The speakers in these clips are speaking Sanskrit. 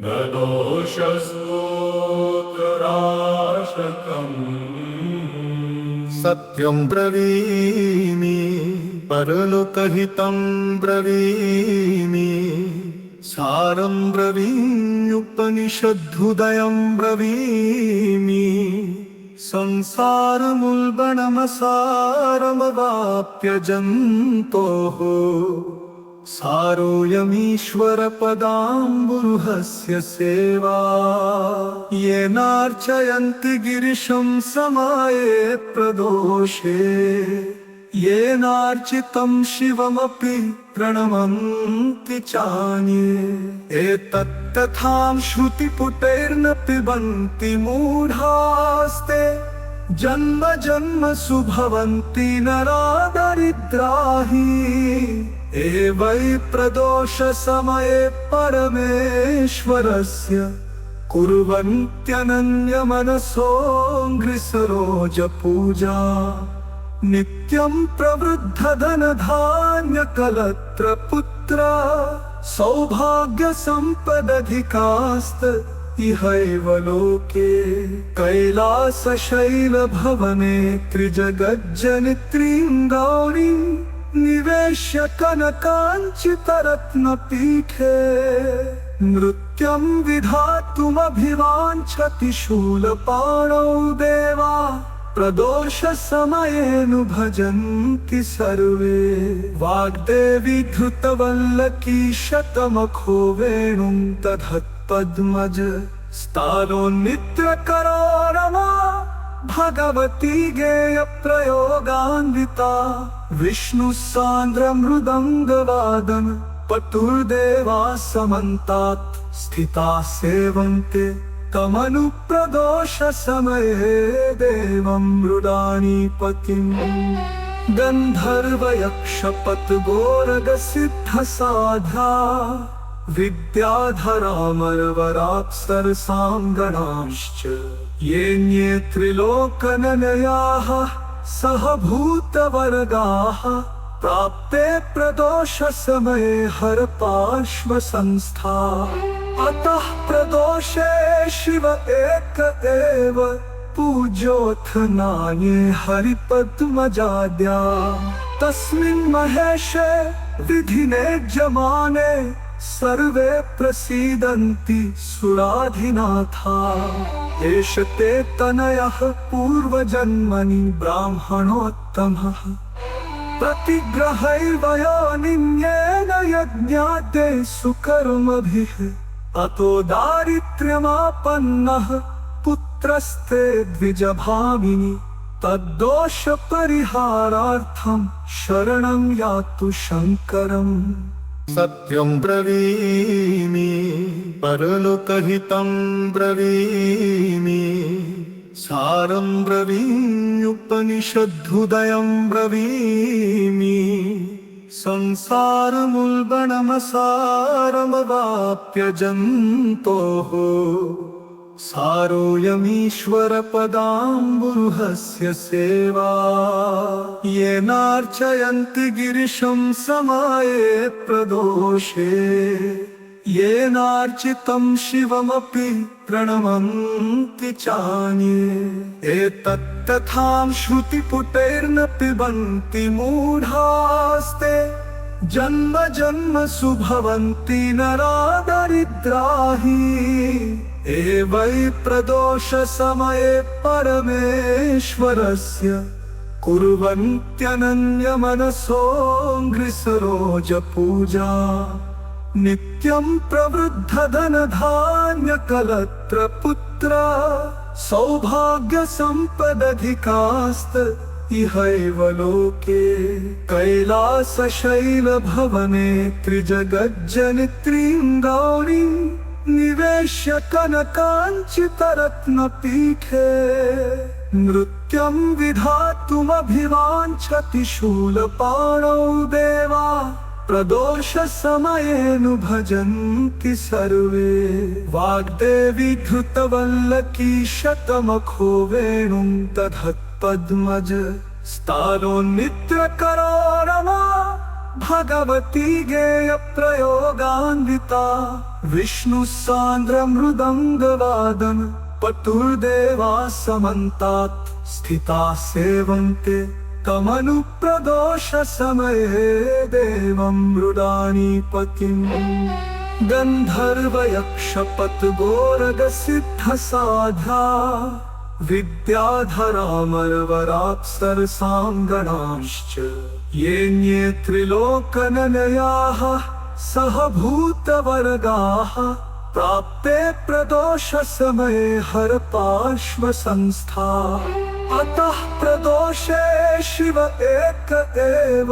न दोषस्तोत्रराशकम् सत्यं ब्रवीमि परलोकहितं ब्रवीमि सारं ब्रवीम्युपनिषद्धुदयं ब्रवीमि संसारमुल्बणमसारमवाप्य जन्तोः सारोऽयमीश्वरपदाम्बुरुहस्य सेवा येनार्चयन्ति गिरिशं समाये प्रदोषे येनार्चितं शिवमपि प्रणमन्ति चान्ये एतत्तथां श्रुतिपुटैर्न पिबन्ति मूढास्ते जन्म जन्मसु भवन्ति नरा दरिद्राः एवै प्रदोषसमये परमेश्वरस्य कुर्वन्त्यनन्यमनसो घृसरोजपूजा नित्यं प्रवृद्धधनधान्यकलत्रपुत्र सौभाग्यसम्पदधिकास्त इहैव लोके कैलासशैलभवने त्रिजगज्जनित्रीं गौरीं निवेश्य कनकाञ्चितरत्नपीठे नृत्यं विधातुमभिवाञ्छति शूलपाणौ देवा प्रदोषसमयेऽनुभजन्ति सर्वे वाग्देवी धृतवल्लकी शतमखो वेणुं दधत्पद्मज स्थानोन्नित्यकरो रमा भगवती गेयप्रयोगान्विता विष्णुः सान्द्रमृदङ्गवादन पटुर्देवा समन्तात् स्थिता सेवन्ते तमनुप्रदोषसमये देवं मृडानीपतिम् गन्धर्वयक्षपतगोरगसिद्धसाध्या विद्याधरामरवराप्सरसाङ्गणांश्च येऽन्ये त्रिलोकननयाः सह भूतवर्गाः प्राप्ते प्रदोषसमये हरपार्श्वसंस्था अतः प्रदोषे शिव एक एव पूज्योऽथ नान्ये हरिपद्मजाद्या तस्मिन् महेशे विधिने जमाने सर्वे प्रसीदन्ति सुराधिनाथा एष ते तनयः पूर्वजन्मनि ब्राह्मणोत्तमः प्रतिग्रहैर्वयोनिन्येन यज्ञाते सुकर्मभिः अतो दारिद्र्यमापन्नः पुत्रस्ते द्विजभामिनि तद्दोषपरिहारार्थं शरणं यातु शङ्करम् सत्यं ब्रवीमि परलोकहितं ब्रवीमि सारं ब्रवीम्युपनिषद्धुदयं ब्रवीमि संसारमुल्बणमसारमवाप्य जन्तोः सारोऽयमीश्वरपदाम्बुरुहस्य सेवा येनार्चयन्ति गिरिशं समाये प्रदोषे येनार्चितं शिवमपि प्रणमन्ति चान्ये एतत्तथां श्रुतिपुटैर्न पिबन्ति मूढास्ते जन्म जन्मसु भवन्ति नरा दरिद्राः एवै प्रदोषसमये परमेश्वरस्य कुर्वन्त्यनन्यमनसो घृसरोजपूजा नित्यं प्रवृद्धधनधान्यकलत्रपुत्र सौभाग्यसम्पदधिकास्त इहैव लोके कैलासशैलभवने त्रिजगज्जनित्रीं गौरीं निवेश्य कनकाञ्चितरत्नपीठे नृत्यं विधातुमभिवाञ्छति शूलपाणौ देवा प्रदोषसमयेऽनुभजन्ति सर्वे वाग्देवी धृतवल्लकी शतमखो वेणुं दधत्पद्मज स्थानोन्नित्यकरो रमा भगवती गेयप्रयोगान्विता विष्णुसान्द्रमृदङ्गवादन पटुर्देवा समन्तात् स्थिता सेवन्ते तमनुप्रदोषसमये देवं मृडानीपतिम् गन्धर्वयक्षपतगोरगसिद्धसाध्या विद्याधरामरवराप्सरसाङ्गणांश्च येऽन्ये त्रिलोकनलयाः सहभूतवर्गाः प्राप्ते प्रदोषसमये हरपार्श्वसंस्था अतः प्रदोषे शिव एक एव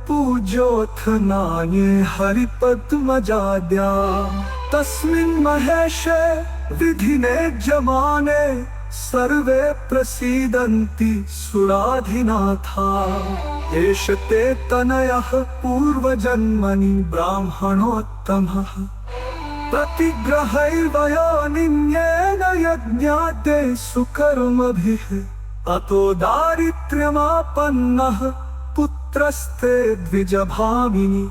पूज्योऽथ नान्ये हरिपद्मजाद्या तस्मिन् महेशे विधिने जमाने सर्वे प्रसीदन्ति सुराधिनाथा एष ते तनयः पूर्वजन्मनि ब्राह्मणोत्तमः प्रतिग्रहैर्वयोनिन्येन यज्ञाते सुकर्मभिः अतो दारिद्र्यमापन्नः पुत्रस्ते द्विजभामिनि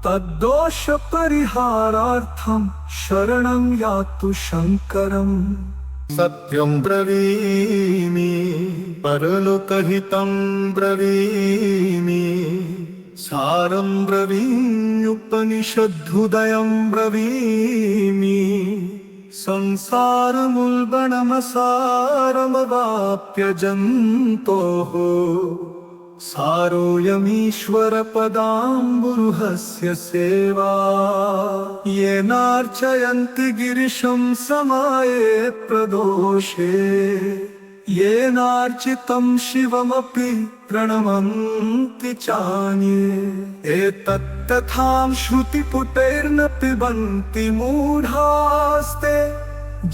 तद्दोषपरिहारार्थं शरणं यातु शङ्करम् सत्यं ब्रवीमि परलोकहितं ब्रवीमि सारं ब्रवीम्युपनिषद्धुदयं ब्रवीमि संसारमुल्बणमसारमवाप्य जन्तोः सारोऽयमीश्वरपदाम्बुरुहस्य सेवा येनार्चयन्ति गिरिशं समाये प्रदोषे येनार्चितं शिवमपि प्रणमन्ति चान्ये एतत्तथां श्रुतिपुटैर्न पिबन्ति मूढास्ते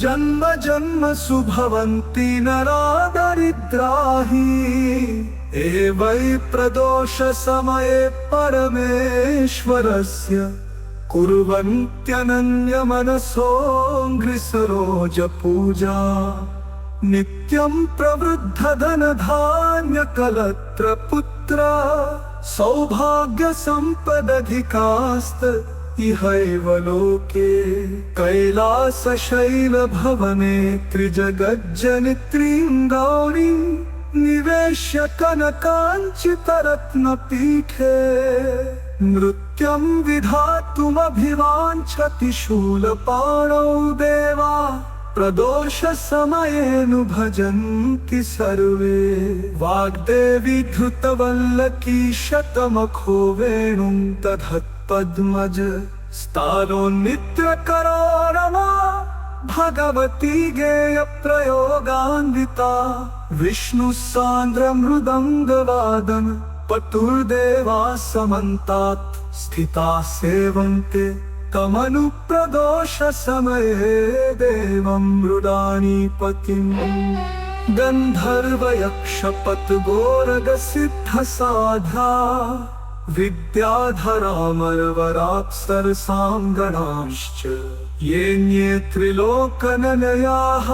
जन्म जन्मसु भवन्ति नरा दरिद्राहि एवै प्रदोषसमये परमेश्वरस्य कुर्वन्त्यनन्यमनसो घृसरोजपूजा नित्यं प्रवृद्धधनधान्यकलत्रपुत्र सौभाग्यसम्पदधिकास्त इहैव लोके कैलासशैलभवने त्रिजगज्जनित्रीं गौरीं निवेश्य कनकाञ्चितरत्नपीठे नृत्यं विधातुमभिवाञ्छति शूलपाणौ देवा प्रदोषसमयेनु भजन्ति सर्वे वाग्देवी धृतवल्लकी शतमखो वेणुं दधत्पद्मज स्थानोन्नित्यकरो रमा भगवती गेयप्रयोगान्विता विष्णुसान्द्रमृदङ्गवादन पटुर्देवा समन्तात् स्थिता सेवन्ते तमनुप्रदोषसमये देवं मृडानीपतिम् गन्धर्वयक्षपतगोरगसिद्धसाध्या विद्याधरामरवराप्सरसाङ्गणांश्च येऽन्ये त्रिलोकनलयाः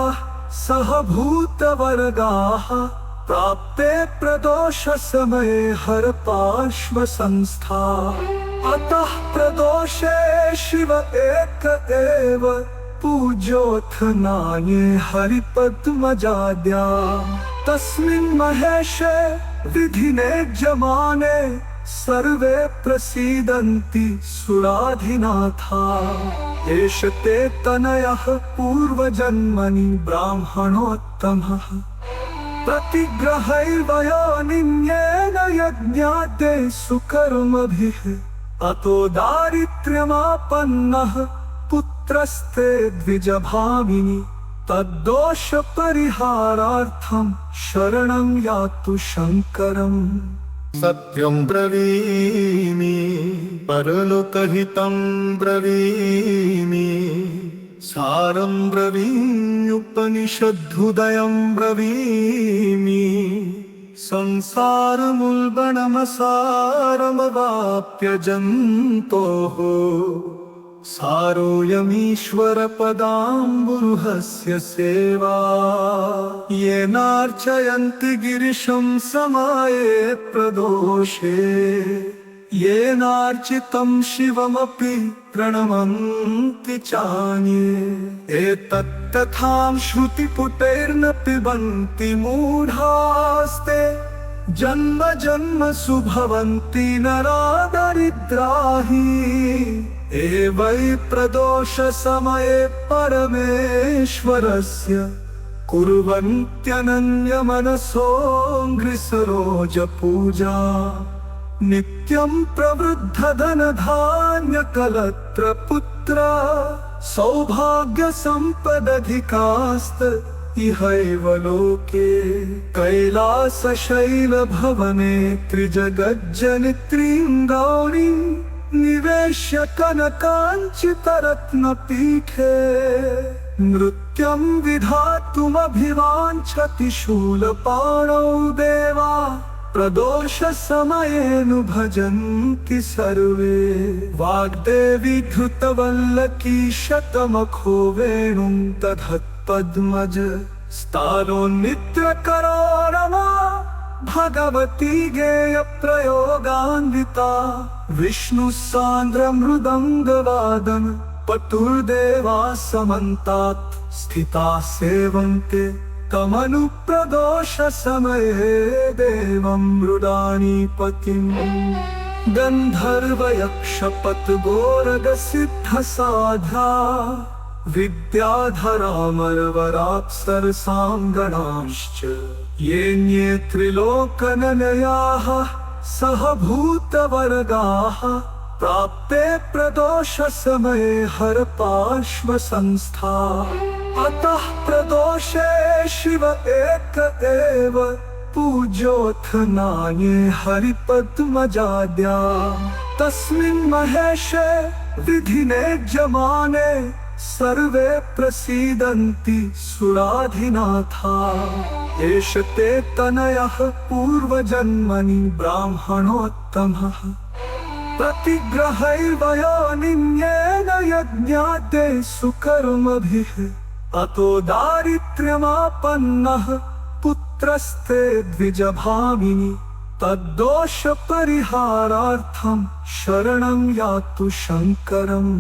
सहभूतवर्गाः प्राप्ते प्रदोषसमये हरपार्श्वसंस्था अतः प्रदोषे शिव एक एव पूज्योऽथ नान्ये हरिपद्मजाद्या तस्मिन् महेशे विधिने जमाने सर्वे प्रसीदन्ति सुराधिनाथा एष ते तनयः पूर्वजन्मनि ब्राह्मणोत्तमः प्रतिग्रहैर्वयोनिन्येन यज्ञाते सुकर्मभिः अतो दारिद्र्यमापन्नः पुत्रस्ते द्विजभामिनि तद्दोषपरिहारार्थं शरणं यातु शङ्करम् सत्यं ब्रवीमि परलोकहितं ब्रवीमि सारं ब्रवीम्युपनिषद्धुदयं ब्रवीमि संसारमुल्बणमसारमवाप्य जन्तोः सारोऽयमीश्वरपदाम्बुरुहस्य सेवा येनार्चयन्ति गिरिशं समाये प्रदोषे येनार्चितं शिवमपि प्रणमन्ति चान्ये एतत्तथां श्रुतिपुटैर्न पिबन्ति मूढास्ते जन्म जन्मसु भवन्ति नरा दरिद्राहि एवै प्रदोषसमये परमेश्वरस्य कुर्वन्त्यनन्यमनसो घृसरोजपूजा नित्यं प्रवृद्धधनधान्यकलत्रपुत्र सौभाग्यसम्पदधिकास्त इहैव लोके कैलासशैलभवने त्रिजगज्जनित्रीं गौरीं निवेश्य कनकाञ्चितरत्नपीठे नृत्यं विधातुमभिवाञ्छति शूलपाणौ देवा प्रदोषसमयेनु भजन्ति सर्वे वाग्देवी धृतवल्लकी शतमखो वेणुं दधत्पद्मज स्थानोन्नित्यकरो रमा भगवती गेयप्रयोगान्विता विष्णुसान्द्रमृदङ्गवादन पटुर्देवा समन्तात् स्थिता सेवन्ते तमनुप्रदोषसमये देवं मृडानीपतिम् गन्धर्वयक्षपतगोरगसिद्धसाध्या विद्याधरामरवराप्सरसाङ्गणाश्च येऽन्ये त्रिलोकननयाः सहभूतवर्गाः प्राप्ते प्रदोषसमये हरपार्श्वसंस्था अतः प्रदोषे शिव एक एव पूज्योऽथ नान्ये हरिपद्मजाद्या तस्मिन् महेशे विधिने जमाने सर्वे प्रसीदन्ति सुराधिनाथा एष ते तनयः पूर्वजन्मनि ब्राह्मणोत्तमः प्रतिग्रहैर्वयोनिन्येन यज्ञाते सुकर्मभिः अतो दारिद्र्यमापन्नः पुत्रस्ते द्विजभामिनि तद्दोषपरिहारार्थं शरणं यातु शङ्करम्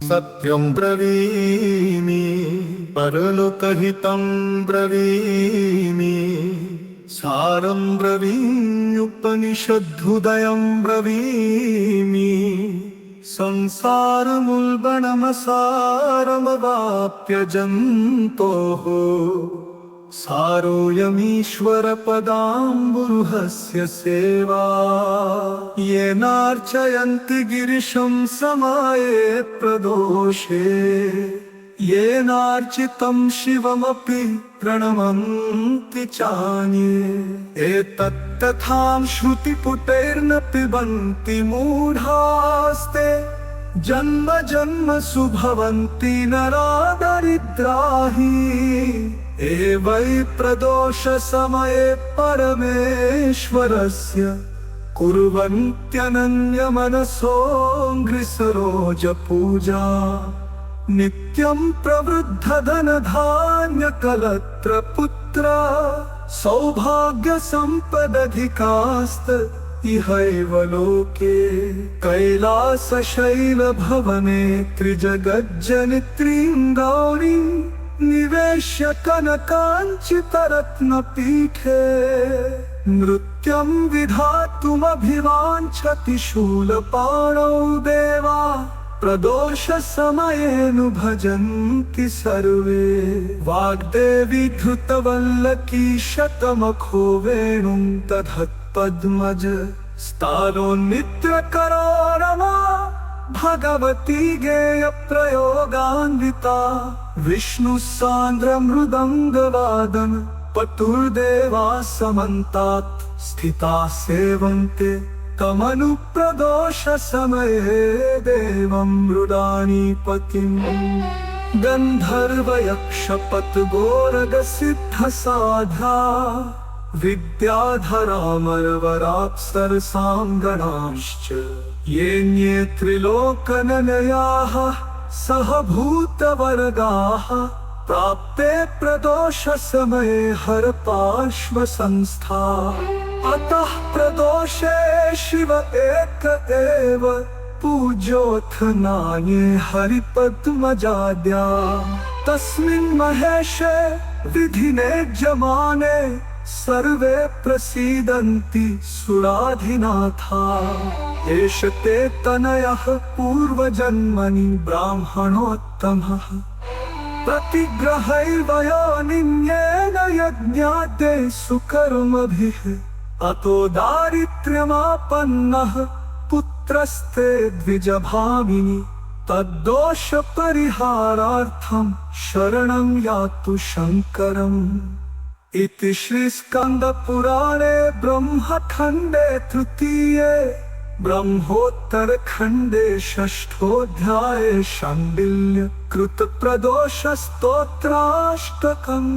सत्यं ब्रवीमि परलोकहितं ब्रवीमि सारं ब्रवीम्युपनिषद्धुदयं ब्रवीमि संसारमुल्बणमसारमवाप्य जन्तोः सारोऽयमीश्वरपदाम्बुरुहस्य सेवा येनार्चयन्ति गिरिशं समाये प्रदोषे येनार्चितं शिवमपि प्रणमन्ति चान्ये एतत्तथां श्रुतिपुटैर्न पिबन्ति मूढास्ते जन्म जन्मसु भवन्ति नरा दरिद्राहि एवै प्रदोषसमये परमेश्वरस्य कुर्वन्त्यनन्यमनसो घृसरोजपूजा नित्यं प्रवृद्धधनधान्यकलत्रपुत्र सौभाग्यसम्पदधिकास्त इहैव लोके कैलासशैलभवने त्रिजगज्जनित्रीं गौरीं निवेश्य कनकाञ्चितरत्नपीठे नृत्यं विधातुमभिवाञ्छति शूलपाणौ देवा प्रदोषसमयेनु भजन्ति सर्वे वाग्देवी धृतवल्लकी शतमखो वेणुं दधत्पद्मज स्थानोन्नित्यकरो रमा भगवती गेयप्रयोगान्विता विष्णुसान्द्रमृदङ्गवादन पटुर्देवा समन्तात् स्थिता सेवन्ते तमनुप्रदोषसमये देवं मृडानीपतिम् गन्धर्वयक्षपतगोरगसिद्धसाध्या विद्याधरामरवराप्सरसाङ्गणाश्च येऽन्ये त्रिलोकननयाः सहभूतवर्गाः प्राप्ते प्रदोष समये हर पार्श्व संस्था अतः प्रदोषे शिव एक एव पूज्योऽथ नान्ये हरिपद्मजाद्या तस्मिन् महेशे विधिने जमाने सर्वे प्रसीदन्ति सुराधिनाथा एष ते तनयः पूर्वजन्मनि ब्राह्मणोत्तमः प्रतिग्रहैर्वयोनिन्येन यज्ञाते सुकर्मभिः अतो दारिद्र्यमापन्नः पुत्रस्ते द्विजभामिनि तद्दोष परिहारार्थं शरणं यातु शङ्करम् इति श्री स्कंद पुराणे ब्रह्मखंडे तृतीये ब्रह्मोत्तर खंडे षष्ठोऽध्याये शाण्डिल्य कृत प्रदोष स्तोत्राष्टकम्।